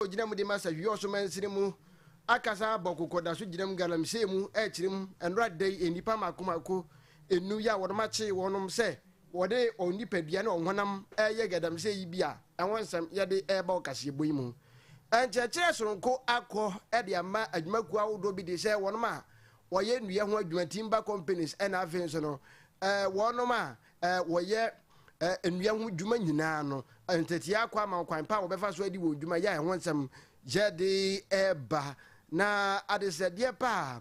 Ojinam de masa wi oso mansirimu akasa bokoko da so ginam galamse mu e kirim enra dey enipa makomako enu ya wodomache wonom se wode onipadua na onhonam eye gadamse yi bia enwonsam ye de eba okase boyimu enchechire soronko akọ e de ama adwumaku awodo bi de se wonom a woye nuye ho adwumatimba companies na afen so no wonom a woye enuye ho dwuma nyina no enteti akwa ma kwan pa wo befa so adi wo dwuma ya enwonsam jede eba na adesede pa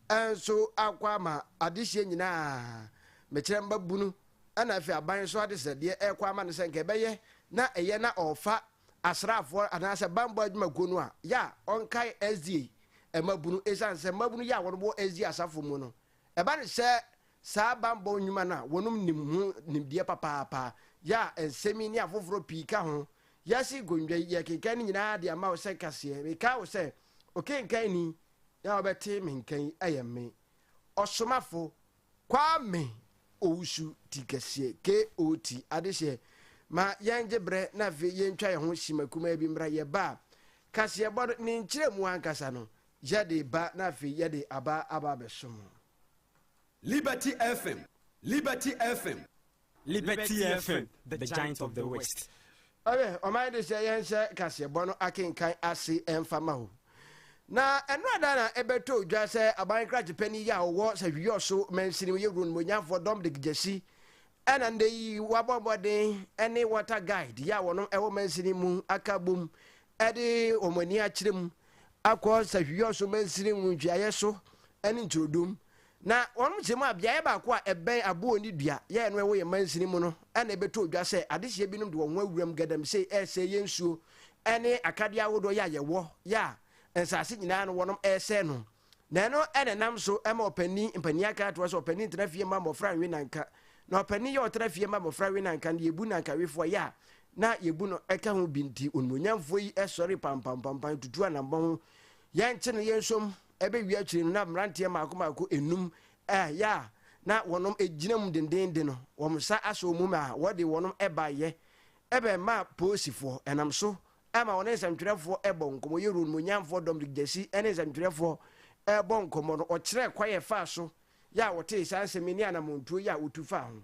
enso akwa ma adehye nyina mekiremba bunu ana afi aban so adesede ekwa ma ne senke beye na eye na ofa asrafo anase bambo adwuma gonu a ya onkai sda emabunu esanse mabunu ya wonbo sda asafo mu no eba ne se sa bambo nyuma na wonum nimdie papa ya ensemi ni afoforo pika ho yasi gondwa ye kenkan nyina de ama wo se kase me ka wo se okenkan ni ya obete menkan ayemme osomafo KWAME OWUSU tikase KOT adehye ma yengebre na fe yentwa ye ho hyimakuma bi mra ye ba kase bod ni nkyeremu ankasa no jade ba na fe ye de aba besom. Liberty FM, Liberty FM, Liberty FM, the giant of the West. Okay, o my de say yense kase bono akenkan ase emfama ho. Na enrada na ebeto dwa se aban kraje pani ya wo sa hwioso mansini ye run monyafo dom de gesi ena ndei wabombode ene water guide ya wono ewo mansini mu akabum ede omani akirem akọ sa hwioso mansini mu dwaye so ene ntrodum na wonu jema bia e ba ko a eben abo oni dua ye no ewo ye mansini mu no ena ebeto dwa se adehye binum de won awuram gadam se ese yensuo ene akade awodo ya ye wo ya ensase nyina no wonom ese no na no enenam so ema opani mpani aka to so opani trafie ma mofra wi nanka na opani ye otrafie ma mofra wi nanka na yebu nanka wefo ya na yebu no eka ho binti onmonyamfo yi esori pam tutu anambon ye nche no yensom ebe wi akiri na mrantie makomako enum ya na wonom eginam dendende no womsa aso mu ma wode wonom eba ye ebe ma posifo enam so ama wona samtwerefo ebon komo yerun monyamfo dom de gesi ene samtwerefo ebon komo no o kire kwaye fa so ya wote sansemi ni anamontuo ya otufa ho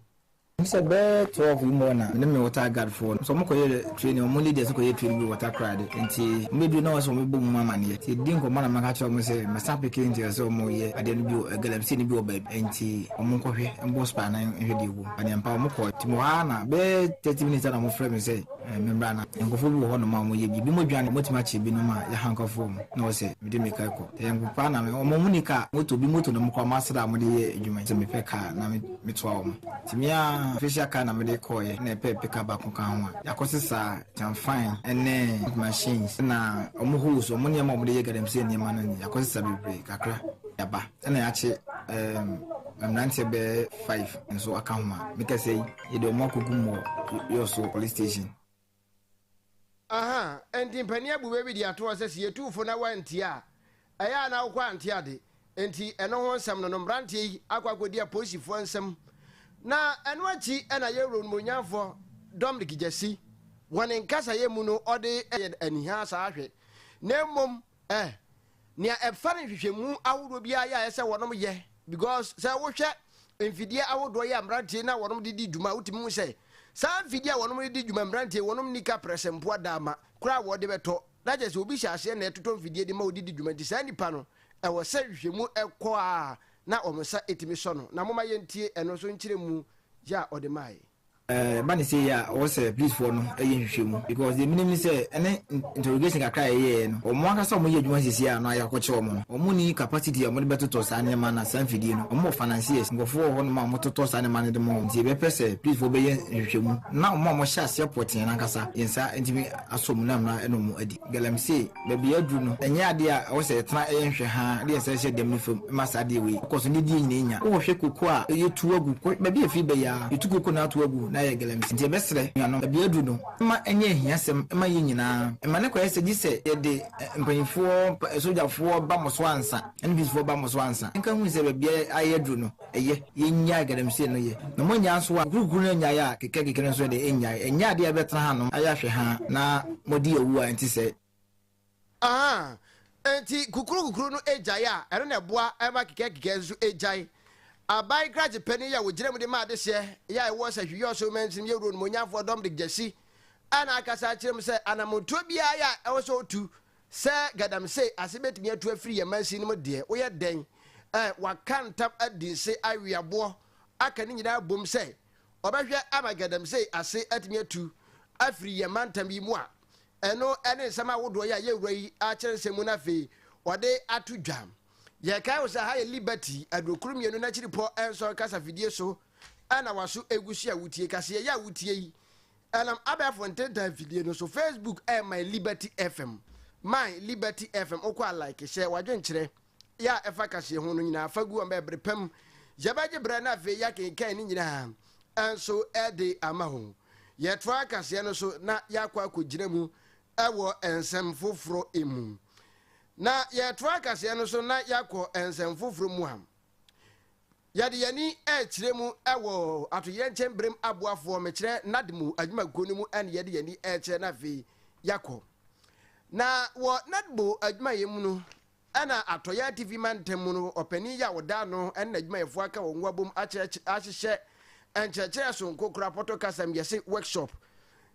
Mr. Bear 12 imona me water guard for so mo koye training mo leaders koye training water crowd enti medu na so mo bom mama ne ti dinko mana maka cho mo se masape kinje so mo ye ade no bi galamsi ni bi o ba enti mo kohwe mbo spa na hwede wu ane mpa mo ko ti mo ana be 30 minutes na mo frame se membra na nkofo bi ho no ma mo ye bi mo dwane mo ti ma che bi no ma ya hankofo mo na wo se me de me kai ko te nkofo na me mo munika moto no mo kwa masra mo de ye adwuma se me peka na me to awo ti me ya official car na me de koye na pick back kan ho yakosesa jam fine ene machines na omuhu so omunya ma omde ye gadam se ne ma no yakosesa bebre kakra yaba na yache amnante be 5 enso aka ho ma me ka say ye de omakogumo yo so police station aha enti mpani abu bebi di ato se ye tufo na wanti a aya na akwa anti ade enti eno ho nsam no mbrante akwakodi a posifo nsam na enwachi ena ye ron monyafo dom de gijesi woni nkasa ye mu no ode aniha sa ahwe na mom nia efare hwehwemu awodo bia ya ese wonom ye because say wo hwe mfidie awodo ya mbrante na wonom didi dwuma utimu se sa mfidie wonom didi dwuma mbrante wonom nika presempo adama kura wo de beto na je se obi hyase na etoto mfidie de ma odidi dwuma di sa nipa no wo se hwehwemu ekọ a na omusa etimi so no na moma yentie eno so nkyiremu ya odemai Bani say ya o say please for no hwehwemu because the minimum say any interrogation kakra ye no o mo aka so mo ye adwuma sisi ya no ayakoche o mo ni capacity ya mo beto to sa ne ma na san fidie no o mo financiers ngofo ho no ma mo to sa ne ma ne de mo nti be pese please for be ye hwehwemu na o mo sha se potin na nkasa yensa ntimi asom na na eno mo adi galam say be be adu no enye ade a o say tena ye hwe ha de say she dem no fam ma sa de we because ni di nyina nya o hwe koko a ye tuagu be be fi be ya yetukoko na tuagu na ye galamsi nti besre no be adu no ma enye hiasem ma ye nyina ma ne koye se gise ye de mpanyifo sojafo ba moso ansa nbisfo ba moso ansa nka hu se be aye adu no eye ye nya galamsi no ye no mo nya so a guruguru na nya ya keke no so de enya ade a betra ha no aya hwe ha na modi owu a nti se enti kukuru no ejaya eno na boa ema kike nso ejai abai graje pani ya wo gire mu de ma de hye ya e wo sa hwiyo so mensim ye ro no nyafo dom de jesi ana akasa kirem se anamoto bia ya e wo so tu se gadam se asibetimi atu afiri ya mansi no de wo ye den wakantam adi se awiabo aka ni nyina bom se obehwe amagadam se ase atimi atu afiri ya mantam bi mu a eno ene sama wodo ya ye wura a kire se mu na fe ode atu dwam ye kai wo sa ha ye liberty adokuru mienu na kiri po enso kasa fidie so ana waso egusi a wutie kase ya wutie yi alam abafo ntenta fidie no so Facebook my liberty fm my liberty fm okwa like share wadwen kire ya efa kase ho no nyina fagu am ebre pam yabaje bra na fe ya kenkan ni nyina enso ede amaho ye twa kase no so na yakwa akogire mu ewo ensem foforo emu na ye twa kase no so na yakọ ensem foforo mu ham yade yani kire mu ewo atoye nchembrem aboafo me kire nadmu adwuma gonu mu ene yade yani kire na fe yakọ na wo nadbu adwuma yemu no ana atoya tv mantem no opani ya woda no ene adwuma yefo aka wo nwabom ahyehyɛ enkyekere so nkokura potokasam yese workshop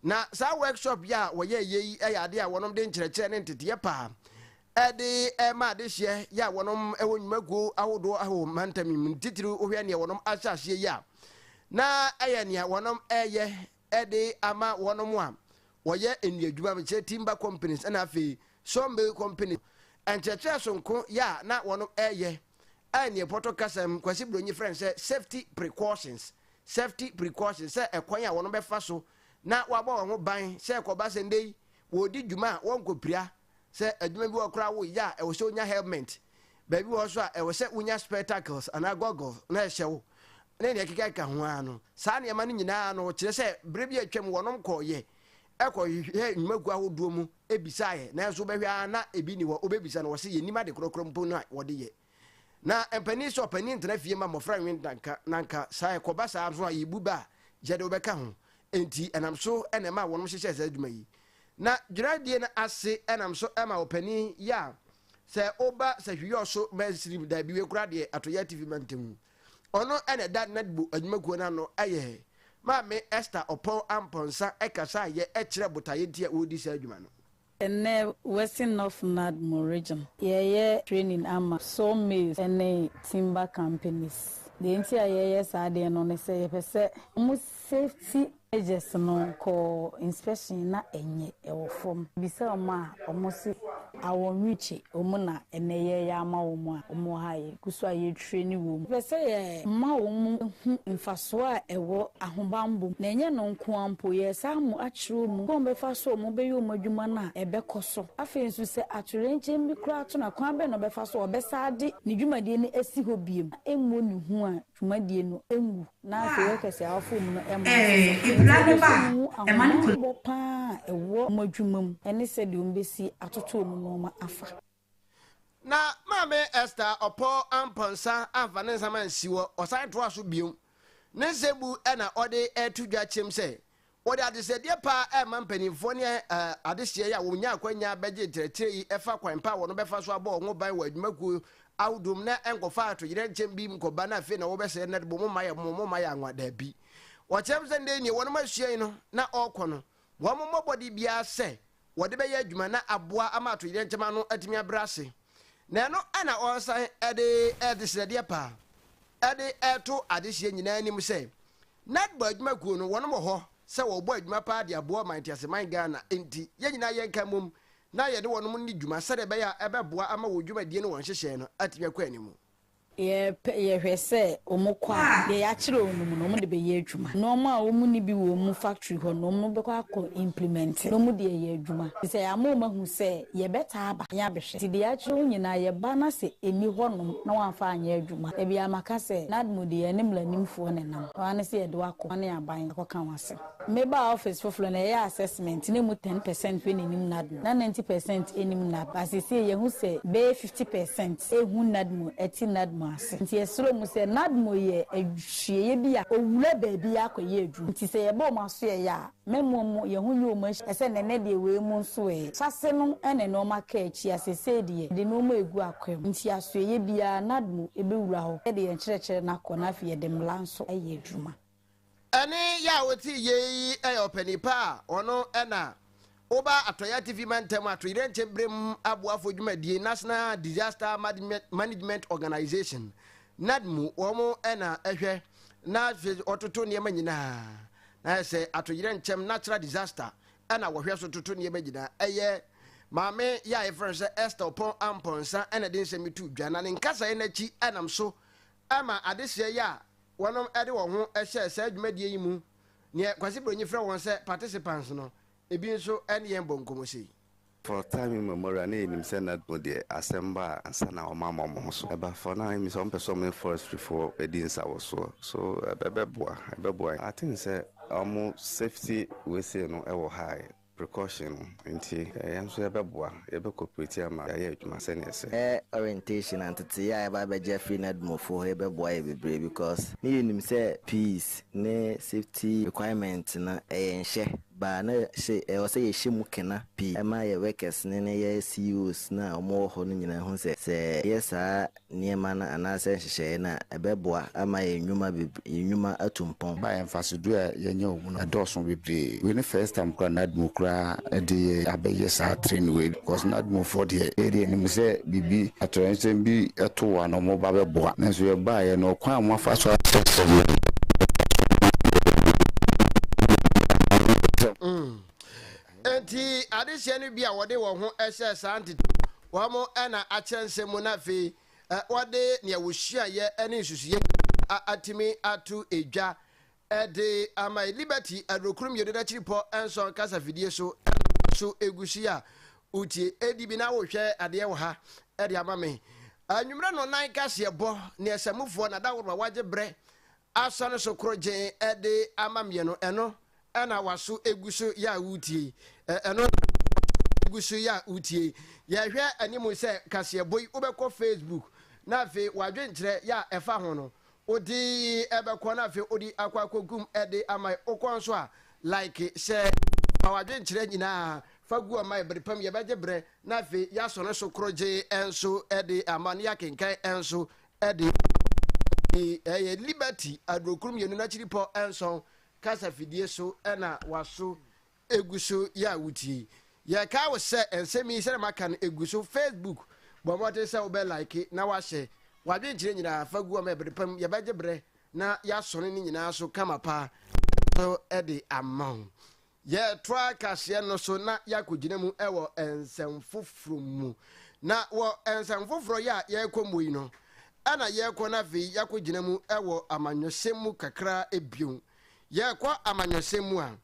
na sa workshop ya woye yeyi ayade a wonom de nkyerɛkyerɛ ne ntete pa ede ma de hye ya wonom ewonwumago ahodo aho mantami mtitiri ohwe ne wonom ahyahye ya na eye ne wonom eye ede ama wonom a woye enuadwuma mche timber companies na afi sombe company enkyekere so nko ya na wonom eye ane potokasam kwasi bronyi friend say safety precautions say ekwan ya wonom befa so na wabo ho ban se koba sendei wo di djuma won kopria se adwuma bi okra wo ya e wo se onya helmet baby wo so a e wo se unya spectacles ana goggles na e hyewo na ne keka ka ho ano sa ne ma no nyina no kire se bre bi atwam wonom koye ekohwe nyimagu ahodo mu ebisaye na so behwa na ebi ni wo obebisa no wo se yenima de krokro mpo na wo de ye na empani so pani ntena fie ma mofra nwendanka nanka sa e koba sa so ayibu ba jede obeka ho enti enam so enema wonom hyehye se adwuma yi na dwuradie na ase enam so ema opani ya se oba se hwiyo so mesiri da biwe kura de atoya tv mantem ono ene da nadbu adwuma kuo na no aye ma me Esther Opo Amponsa ekasa ye ekire botaye dia odi se adwuma no ene Western North Nadmo region ye training ama sawmills ene timber companies the entire yes are there no ne say pese mo safety agents no ko inspection na enye ewo form bisa ma omo si awon wichi omo na eneye ya ma omo a omo haye kuso aye training wo pese ye ma omo hu mfaso a ewo ahobambo na enye no nko ampo ye samu akiro mu ko befa so omo be yo madwuma na ebekoso afen su se aturenche mbi kura to na kwan be no befa so obesade ni dwumadie ni esi hobiem enwo ni hu a dwumadie no enwu na se we kese afo mu no Ibrahim ba emani ko pa ewo madwumam ene se de umbesi atoto mu no ma afa na mame Esther Opo Amponsa amfane sama nsiwo osan to aso biom ne sebu na ode etudwa chem se ode adesede pa mampanifo ne adehye ya wonya akwanya beje tiretre yi efa kwanpa wo no befa so abo ngo ban wa adwumaku awdom na enkofa ato yire chem bi mkoba na fe na wo bese na bo mo maye anwa da bi wo chem se ndey ni wo no mahye no na okono wo mo mobodi bia se wo de be ya adwuma na aboa ama ato yire chem no atimi abrase na no ana onsan ede sede pa ede eto adehye nyina anim se na gba adwumaku no wo no mo ho se wo bo adwuma pa de aboa mantiase man Ghana enti ye nyina ye nka mum na ye de wonom ni dwuma sede be ya ebeboa ama wo dwuma die no won hyehye no atimi akwa animu ye hwese omokwa ye ya kire onum no mo de be ye adwuma no ma omu ni bi wo mu factory ho no mo be kwa ko implement no mo de ye adwuma se ya ma hu se ye beta aba ya behwe ti de ya kire nyina ye ba na se eni ho no na wan fa anya adwuma e bia maka se nadmo de ye nim lanimfo ne nam wan se ye de wakọ na aban akọka wase meba office for na ye assessment ne mu 10% we nim nadmo na 90% enim na ba se ye hu se be 50% ehun nadmo eti nadmo no ase nti esro mu se nadmo ye ahwie bi a owura baabi akoye adwuma nti se ye bo maso ye ya memmo ye hunye o ma ese nene de we mu nso e sase no ene no maka achi asese de de no ma egu akwem nti aso ye bia nadmo ebewura ho de ye nkyerɛkyerɛ na kɔ na afie de mlanso aye adwuma ane ya woti ye openipa ono ena oba atoya TV mantem atoyire nchembrem abuafo dwumadie National Disaster Management Organization nadmu omo ena ehwe na ototo niema nyina na se atoyire nchem natural disaster ena wohwe so toto niema nyina eye maame ya efrense Esther Pon Amponsa ena de nsemitu dwana ne nkasa enachi enam so ama adehye ya wonom ede wo ho ehye se dwumadie yi mu ne kwasi bronyi frɛ won se participants no ebi nso ene yembo nkomosi for time memorial na enim se na de assemble ansa na omamom so eba for na mi so person forestry for edinsa wo so ebeboa I think say safety we say no ewo high precaution nti yam so ebeboa cooperate ama ya adwuma se na ese orientation antete ya eba beje free nadmo for ebeboa ebebre because ni enim say peace ne safety requirement na enhye ba na she o say yeshimu kena pi ema ye workers ne ye CEOs na omo ho no nyina ho se yesa niema na anase hyehyɛ na ebeboa ama ye nyuma atumpon ba emphasis do ye nya omu na doso bebre we ne first time kra nadmo kra de abeye sa train we because nadmo for the area ni se bibi atrensen bi eto wa no mo ba beboa na so ye ba ye no kwan mo afa so enti adehye no bia wode wo ho ehye ASANTE wamo ena akyensemu na fe wode ne wohia ye ene nsusuye atimi atu edwa ede ama liberty adrokurum yededa chiripo enso kasa fidie so egusia utie edi bi na wo hwe ade wo ha ede ama me anwumra no nan kase bo ne esamufo na dawo waje bre asane so kroje ede ama me no eno ena waso eguso ya utie eno eguso ya utie ya hwe animu se kase boy ubekọ Facebook na fe wadwe nkyere ya efa ho no odi ebekọ na fe odi akwakogum ede ama okonso a like share wadwe nkyere nyina fagu ama ebrepam ye beje bre na fe ya so no so kroje enso ede ama ne yakenkan enso ede liberty adrokurum yenu na chiripo enso kasa fidie so ena waso eguso ya wuti ya ka wo se ensemi se maka no eguso Facebook bo mote se obe like na wa hye wadwe nkire nyina fagu ama ebrepam ye beje bre na ya sone ni nyina so kama pa so ede amount ye twa kase no so na yakogina mu ewo ensemfofro mu na wo ensemfofro ya ye komoyi no ana ye ko na vi yakogina mu ewo amanyosemu kakra ebion ye kwa amanyosemu a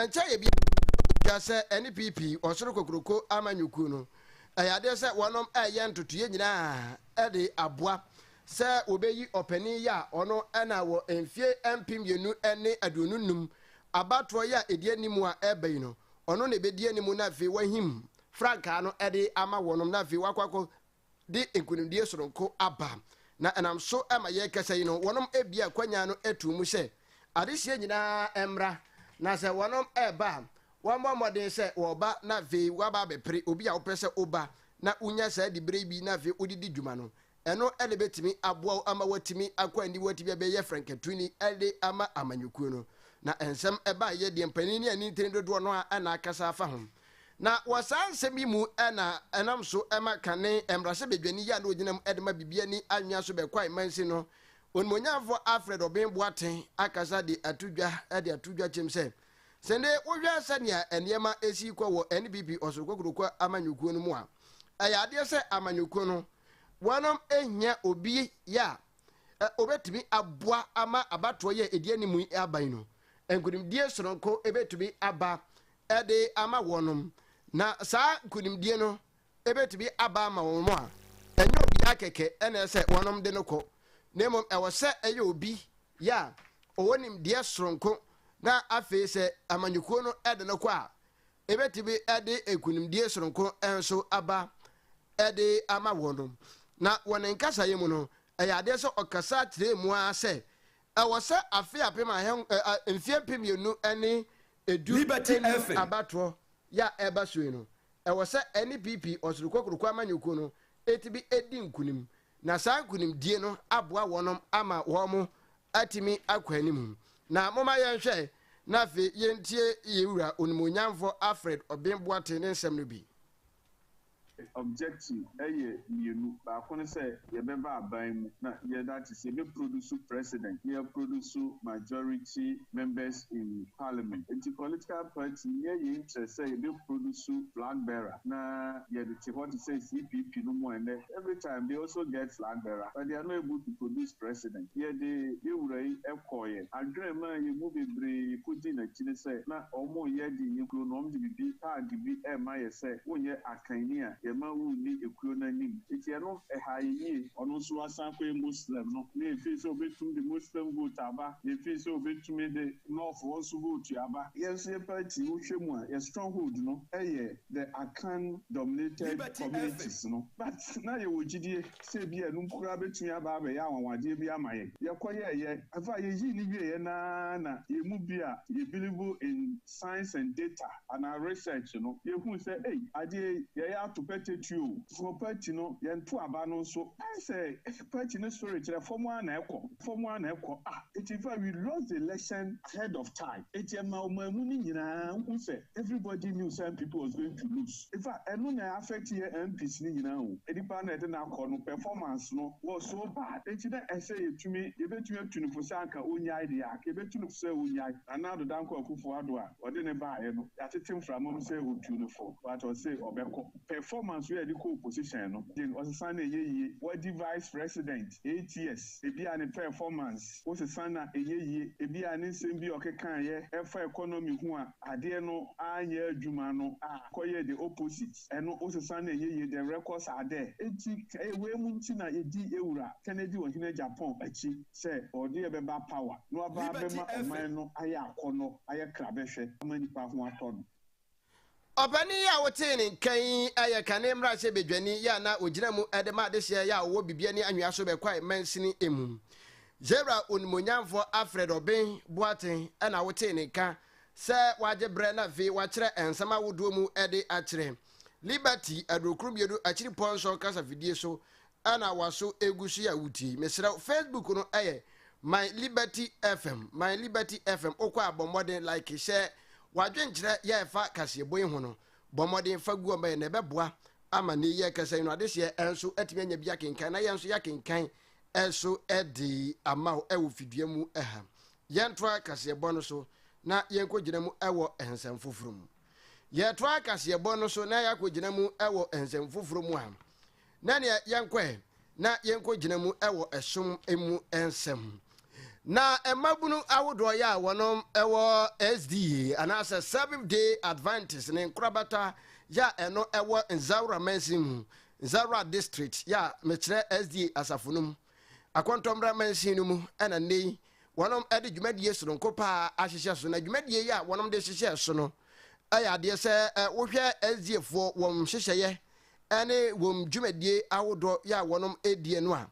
encha ye bia se NPP osoro kokroko amanyuku no ayade se wonom eye ntotoye nyina ede aboa se obeyi opani ya ono ana wo enfie empim yenu ene adonunum abatro ya edi animu a ebei no ono na ebedi animu na fe wahim franka no ede ama wonom na fe wakwako de enkunimdie soronko aba na enam so ama ye kese no wonom ebia kwanya no etumu se adehye nyina emra na se wonom eba wamomode se woba na fe waba bepre obi a wopese oba na unya sa di brebi na fe odidi dwuma no eno ele betimi aboa ama watimi akwandi watibia be ye franketuni ele ama amanyuku no na ensem eba ye de mpanini ani ntendodo no a na akasa afa ho na wasanse bi mu na enam so ema kane emrase bedwani ya na oginam edema bibia ni anwa so be kwai mansi no onmonyafo Alfred Obenboaten akasa de atudwa chemse sende wodwa sania eniema esi kwa wo NPP osokokoko amanyuku no mu a ayade se amanyuku no wonom ehia obi ya obetumi aboa ama abato ye ediani mu aban no enkunimdie soronko ebetumi aba ede ama wonom na saa nkunimdie no ebetumi aba ama wonom a enyo obi akeke ene se wonom de no ko nemom ewo se eye obi ya owonim die soronko na afi se amanyuko no ede no ko a ebetumi ede ekunimdie soronko enso aba ede ama wonom na wonen kasa yemu no ade so okasa tire mu a se ɛwɔ sɛ afi apem ahɛn mfie pemienu ɛne edu abato ya ɛba so yi no ɛwɔ sɛ NPP ɔsorokɔkorokɔ amanyɔkuo no etibi edi nkunim na saa nkunim die no aboa wɔnom ama wɔn atimi akɔ anim na moma yɛnhwɛ na afi yɛntie yɛwura onimonyamfo Alfred Obimboate ne nsɛm no bi. Objective mienu baako ne sɛ yɛbɛba aban mu na yɛda te sɛ yɛbɛproduce president yɛproduce majority members in parliament nti political party yɛyɛ interest sɛ yɛbɛproduce flag bearer na yɛde te hɔ te sɛ CPP no mu ɛnɛ every time they also get flag bearer but they are not able to produce president yɛde yɛwura yi ɛkɔɔyɛ adwene ma yɛmu bebree kodi n'akyi ne sɛ na ɔmo yɛde yɛkuro na ɔmo de bibi paadi bi ɛma yɛ sɛ wonyɛ akanni a yɛma wo ni ekuo n'anim eti ɛno ɛha yie ɔno nso asan kɔ muslim no na efi sɛ obetumi de muslim vote aba efi sɛ obetumi de north wɔn nso vote aba yɛn nso yɛ party wohwɛ mu a yɛ stronghold no ɛyɛ the AKAN dominated communities no but na yɛ wɔ gyidie sɛ bi ɛnu nkura betumi aba abɛyɛ awanwadeɛ bi ama yɛ yɛkɔ yɛ afa yɛyi ni wie yɛ na yɛ mu bi a yɛ believe in science and data and our research no yɛhu sɛ adeɛ yɛyɛ ato petituo for party no yɛnto aba no nso sɛ party no story kyerɛ fɔm na ɛkɔ it in fact we lost the election ahead of time it ma mu ni nyinaa hu sɛ everybody knew some people was going to lose in fact ɛno na affect yɛ MPs ni nyinaa o edipa na ɛde na akɔ no performance no was so bad it na ɛsɛ yɛbɛtumi atu no fo sɛ anka onyae de a yɛbɛtu no fo sɛ onyae anado danko akufo ado a ɔde ne baeɛ no yɛatete mframom sɛ ɔtu no fo but ɔsɛ ɔbɛkɔ performance we had the co-opposition no then ɔsesan na ɛyɛ what the vice president 8 years ebi a ne performance ɔsesan na ɛyɛ yie ebi a ne nsɛm bi ɔkeka yɛ ɛfa economy ho a adeɛ no anyɛ adwuma no a kɔyɛ the opposite ɛno ɔsesan na ɛyɛ yie the records are there enti we mu nti na yɛdi ewura Kennedy wɔ hene Japan akyi sɛ ɔde ɛbɛba power no aba bɛma ɔman no ayɛ akɔnɔ ayɛ krabɛhwɛ ama nipa ho atɔ no Obani ya wote ne nkan aye kane mra se bedwani ya na ogyina mu edema de se ya wo bibia ni anwea so bekwai mansini emu Zebra onimonyamfo Alfred Obimboate na wote ne nkan se waje bre na ve wa kire ensama wodo mu ede a kire Liberty adokru biedu akiri ponso kasa vidie so ana waso egusu ya wuti mesra Facebook no My Liberty FM okwa abomode like share wadwenkyerɛ yɛ fa kaseboi ho no bɔmɔden fa gu ɔbɛ ne bɛboa ama ne yɛ kasa no adehyɛ enso atimi anya bia kenkan na yɛ nso yɛ kenkan enso ɛde ama ɛwɔ fidua mu ɛha yɛntoa kasebɔ no so na yɛnkɔ gyina mu ɛwɔ ensɛm foforo mu yɛtoa kasebɔ no so na yɛakɔ gyina mu ɛwɔ ensɛm foforo mu ha na ne yɛnkɔ na yɛnkɔ gyina mu ɛwɔ ɛsom emu ensɛm na emabunu awodo ya wonom ewo SDA anasa 7th day Adventist ne nkrabata ya eno ewo Nzaura Mansin Nzaura district ya mekire SDA asafunum akontombra mansin mu ena nei wonom ede dwumadie so nkopa ahyehye so na dwumadie ya wonom de hyehye so no aya de se wohwe SDA fo wom hyehyeye ene wom dwumadie awodo ya wonom edie no a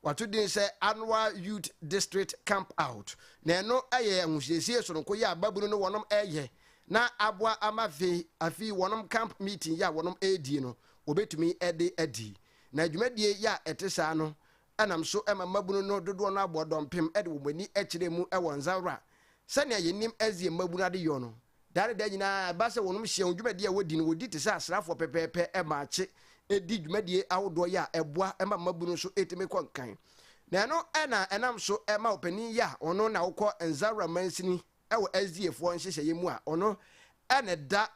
watu din se annual youth district camp out na no aye ahusiesie so nko ya babunu no wonom eye na aboa amafe afi wonom camp meeting ya wonom edi no obetumi edi na adwumadie ya etesa no anam so ema mabunu no dodo no abodompem ede wo mani akire mu ewo Nzaura sane yenim azie mabunu ade yo no dare da nyina ba se wonom hye adwumadie wodi no wodi te se asrafo pepepe emaache edi dwumadie awodo ya eboa ema mabunu so etime kwankan na no enam so ema opani ya ono na wokọ Nzaura mansini ewo SDA fo nhyehyeye mu a ono ene da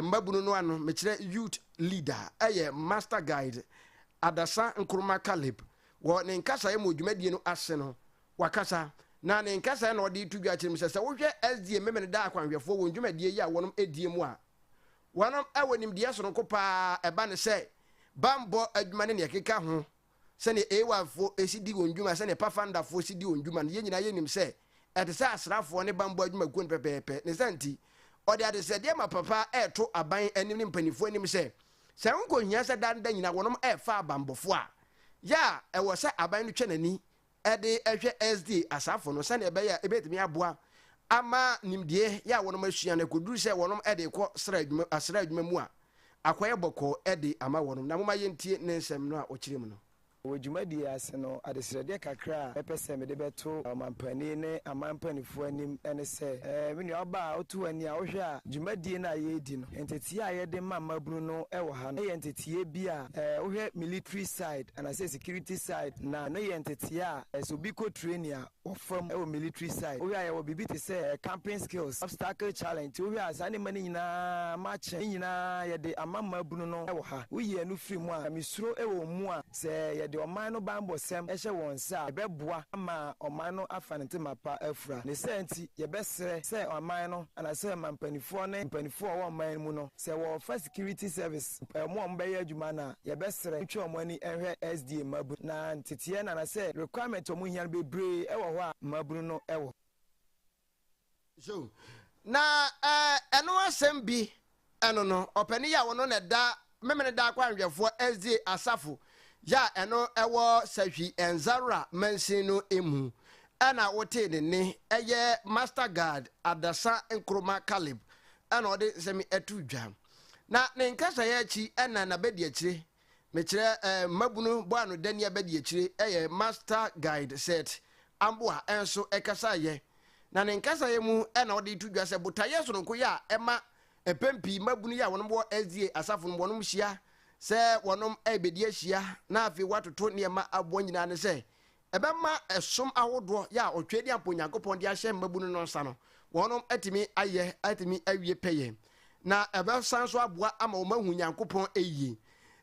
mabunu no ano mekire youth leader master guide adasa nkruma Caleb wo ne nkasa emu dwumadie no ase no wakasa na ne nkasa na odi tudwa kyerem sese wo hwe SDA memene da akwanhwefo wo dwumadie ya wonom edie mu a wonom ewo nimde so no kopa eba ne se bambo adwumane ne keka ho sene ewafo esidi wondwuma sene pafandafo esidi wondwuma ne nyina yenim se ete se asrafo ne bambo adwuma kuon pepepe ne santi ode ade se de ma papa eto aban anim ne mpanifo anim se nko hia se dan nyina wonom efa bambofo a ya ɛwɔ sɛ aban no twɛnani ɛde ɛhwɛ SD asafo no sɛne ɛbɛyɛ ɛbɛtumi aboa ama nimdie ya wɔnom asua no koduru sɛ wɔnom ɛde kɔ asra adwuma mu a akɔyɛ bɔkɔ ɛde ama wɔnom na moma yɛntie ne nsɛm no a ɔkyerɛ mu no Wojumadi ase no adesrede kakra epese me de beto amampani ne amampanifu anim ene se me nua oba otu ani a wohwe a dwumadi na ye di no enteti a ye de mamabru no ewo ha no ye enteti bi a wohwe military side and say security side na no ye enteti a so bi ko training a ofam ewo military side wohwe a ye wo bibi te say camping skills obstacle challenge wohwe a sa ne mani nyina match nyina ye de amamabru no ewo ha wo ye no free mu a misuro ewo mu a se de oman no bambo sem ehye won sa ebeboa ama oman no afanete mapa afura ne senti ye besere se oman no ana se mampanifo ne mpanifo wo oman mu no se wo for security service mo mbeye adwuma na ye besere twa omani ehwe SDA mabu na ntetiye na se requirement omo hian bebre ewo ho a mabu no ewo so na eno asem bi eno no opani ya wono na da memene da kwa nhwefo SDA asafo ya eno ewo sahwi enzara mansino emu ana wote ne eye master guard adasa nkroma kalib ana ode semi etudwa na ne nkasa ya chi ana na bedi akire me kire mabunu bo anu dani abedi akire eye master guide set amboa enso ekasa ye na ne nkasa ye mu ana ode tudwa se botaye so nko ya ema epempi mabunu ya wono SDA asafo no wono hia se wonom ebedi ahia na afi watoto niema abo nyina ne se ebema esom awodo ya otwedi amponyankopon de ahye mabunu no nsa no wonom atimi aye atimi awie peye na ebe sanso aboa ama wo mahu nyankopon eyi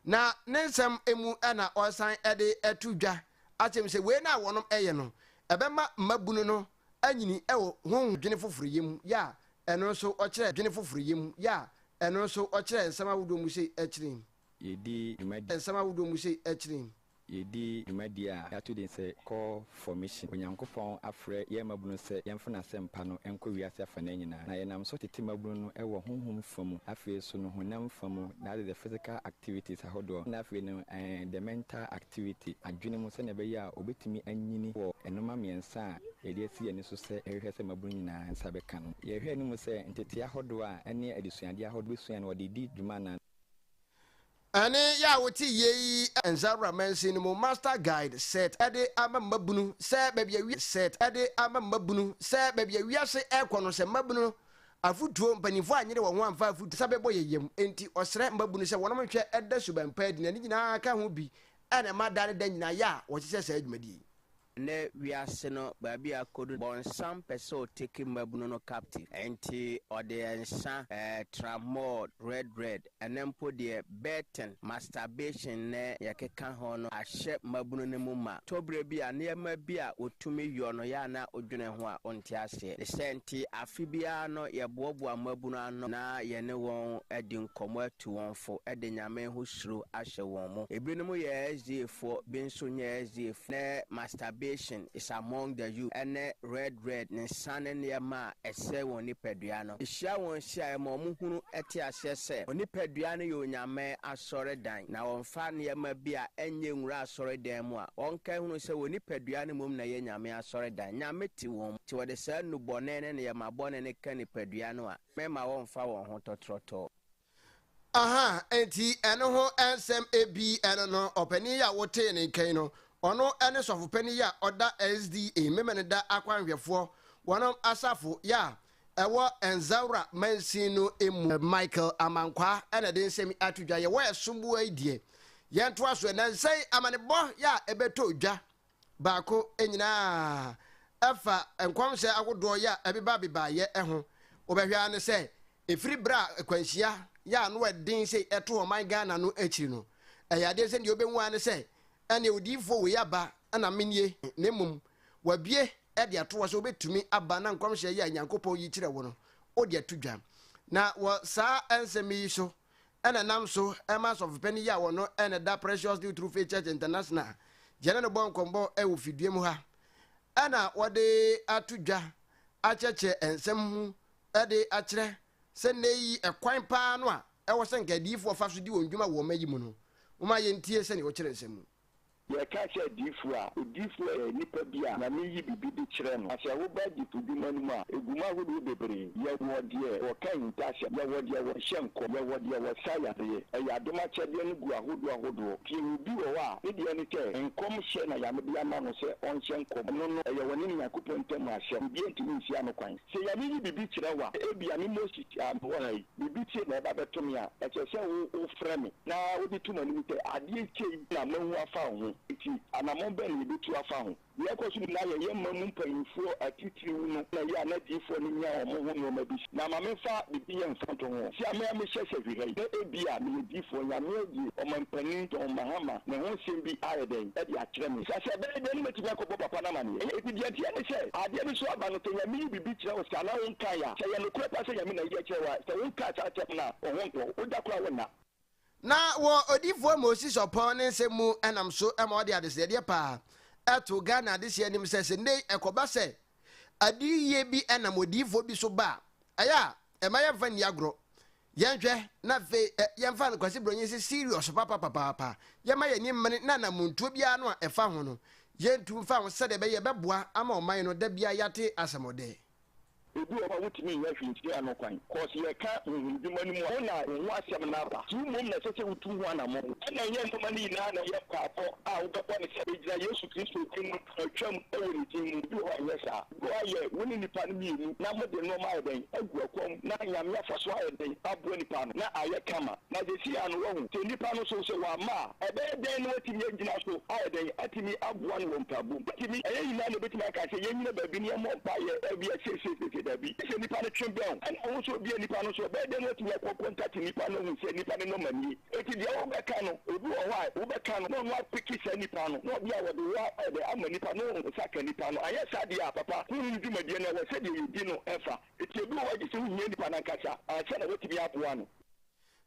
na nensem emu ana osan ede etudwa atem se we na wonom eye no ebema mabunu no anyini ewo hu dwene foforo yem ya eno so okire dwene foforo yem ya eno so okire nsama wodo mu se akire yedi imadi ensama wodo mu se akire yedi imadi a yato de se call formation onyankopon afre ye mabunu se yemfuna sempa no enko wiase afana nyina na yenam so tete mabunu no ewo honhom famu afi so no honam famu na the physical activities ahodo na afi no the mental activity adwene mu se na be ya obetimi anyini wo enoma miensa a yedi asi ye ne so se ehwe se mabunu nyina nsa be ka no ye hwe ni mu se ntete ahodo a ene adesuade ahodo besuan no de di dwuma na ani ya woti ye enzara mansin mo master guide set ede ama mabunu se bebia wi set ede ama mabunu se bebia wi ase ekono se mabunu afutuo mpanifo anyere wo ho amfa afutu sabebo yeyem enti osre mabunu se wonom hwe eda subampa di na nyina ka ho bi ene madane da nyina ya wo hye se adwumadi ne wiase no baabi akodu bonsam peso take mabunu no captive enti ode ensa tramol red enempo de beten masturbation ne yakeka ho no ahye mabunu ne muma tobre bi a ne ma bi a otumi yo no ya na odwene ho a onti ase de senti afibia no ye boaboa mabunu ano na ye ne won edi nkomo atu won fo ede nyame ho suro ahye won mo ebinom ye SDF binso nye SDF ne masturbation is among the youth and red ne sane ne ma ese woni pedua no ehia won hia ma omuhunu ete ase se oni pedua no yo nyame asore dan na won fa ne ma bi a enye nwura asore dan mu a won kan hunu se woni pedua no mum na ye nyame asore dan nyame ti won ti wode se nu bone ne ye ma bone ne kan pedua no a mema won fa won ho totroto aha enti eno ho ensem ebi eno no opani ya wote ne kan no ono ene sofu pani ya oda SDA memene da akwanhwefo wonom asafo ya ewo enzaura mansino emu Michael Amankwa ene de nsemi atudwa ye wo esumbu aidie ye nto aso na nsai amanebo ya ebeto dwa baako enyina efa enkwamse agodo ya ebeba ye eho obehwa ne se efiri bra kwanhia ya no edin se eto o man Ghana no akiri no eyade se ndi obenwu ane se ene odifo we aba ana menye nemum wabie ede ato so obetumi aba na nkwamhye ya nyankopɔ yi kire wo no odi atudwa na wo saa ensemi so ene nam so emas of penny ya wo no ene da Precious True Faith Church International jene no bonkombo e wo fidue mu ha ana wode atudwa acheche ensem hu ede akire se neyi ekwan pa no a e wo se nkadifo fa so di wondwuma wo mayi mu no uma ye ntie se ne wo kire ensem ye ka che difu a difu e nipa bi a na me yi bibi di kire no ase wo ba di fu bi manu a eguma hodo bebre ye wo de wo kan ntashe ye wo de wo hyenko ye wo de wo saya ye e ya doma che de no gu ahodo ki bi wo a e de ni ke enkom hye na ya me bi ama no se on hyenko no no ye woni ni yakupon tem ahye bi ntimi nsi ano kwan se ya me yi bibi kire wa e bi ani mosi wo hai bibi tie na ba betom ya e che se wo frame na wo di tuma ni te ade che na manwu afa ho ti anamon ben ni bi tu afa ho ye ko su na ye mamu mpanyifo atitiri no na ya na difo ni nya o mo ho no bi na ma me fa bibi ye mfanto ho si ama me hyehye bi gai e bia me difo nya me di o mampani to mahama na ho sim bi ayeden e di akire me sa se be de ni meti ko papa na ma ni e ti dia tie ni se ade ni so aba no to nya me bibi kire o sa na won kan ya se ye no ko pa se nya me na ye kire wa se won ka cha cha na o ho nto o da kura wona na wo odifo Moses opon ne se mu enam so e ma ode ade se de pa eto Ghana de se anim se ne ekoba se adiye bi enam odifo bi so ba aya e ma ye fa ni agro yenhwe na fe yenfa kwasi bronye se serious papa ye ma ye ni mmene na na muntu bia no e fa ho no yentu fa ho se de be ye beboa ama o man no da bia yate asemode ebi o wuti mi ya hwinti ano kwan cause ye ka nhudi mani mu na ho asem na ba tu mum na sese wutu ho na mo na ye ntoma ni na na ye kwa to a wo bebo ne se ejira Yesu Kristo tin twam ewuri tin bi ho ye sa go aye woni nipa no mi na mo de no ma ye den agu akom na nyame afa so aye den abo nipa no na aye kama na de si anu wo te nipa no so wa ma ebe den no ti mi ejina so aye den atimi abo an wo mpabu atimi aye yina no betimi aka se ye nyina ba bi ne mo pa ye ebi se dabi se nipa no twembel and also be nipa no so be dem no tiya ko contact nipa no hu se nipa no mani eti dia wo be ka no obi wo wa wo be ka no no apiki se nipa no no bia wo de wa de ama nipa no saka nipa no aye sa dia papa hu ni di madie na wo se de yidi no efa eti obi wo ji se hu nipa na nkasa a se na wo tibi aboa no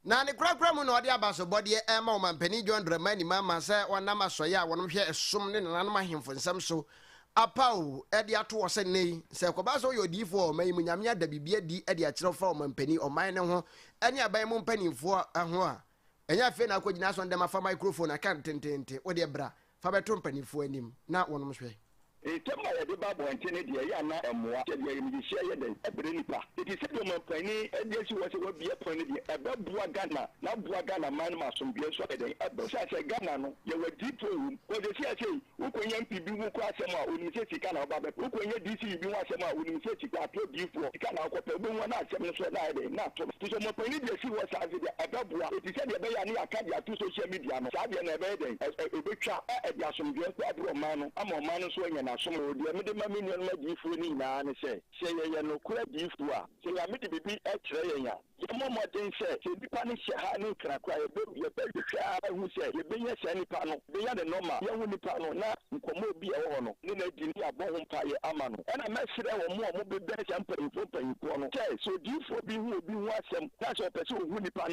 na ne krakra mu na ode abaso bode e ma o mampani John Dramani mama se wonam asoye a wonom hwe esom ne nanam ahemfo nsam so apau edi ato wo se nei se ko ba so yo difo o mai munyame ada bibia di edi a kire fa o mampani o man ne ho eni aban mu mpanifo ho a enya fe na akogina so ndem afa microphone akan tentente wo de bra fa beto mpanifo anim na wonom hwe Tema ya de babo antene de ya na emwa de ya mi share ya den ebre nipa it is the mampani e si wo se wo bia pani de ebe bua Ghana na bua Ghana man ma so bia so de ebe se Ghana no ye wa dipo wo de si ase wo konya MPB wo ko asem a oni se sika na oba be wo konya DC bi wo asem a oni se sika to dipo sika na ko pe bo na asem so na de na to so mampani de si wo sa de ebe bua it is the be ya ni aka dia to social media no sa de na ebe de ebe twa e dia so bia ko adro man no ama man no so nya somo de me de ma minion ma difu ni na ne se ye no kura difu a se ya me de bibi e kire ye ya ye mo den se nipa ne hye ha ne krakra ye be hwa hu se ye be ye se nipa no be ya de normal ye hu nipa no na nkomo bi e wo no ne na di ni abo ho mpa ye ama no e na ma sire wo mo be be se ampa info no se so difu bi hu asem na so pese hu nipa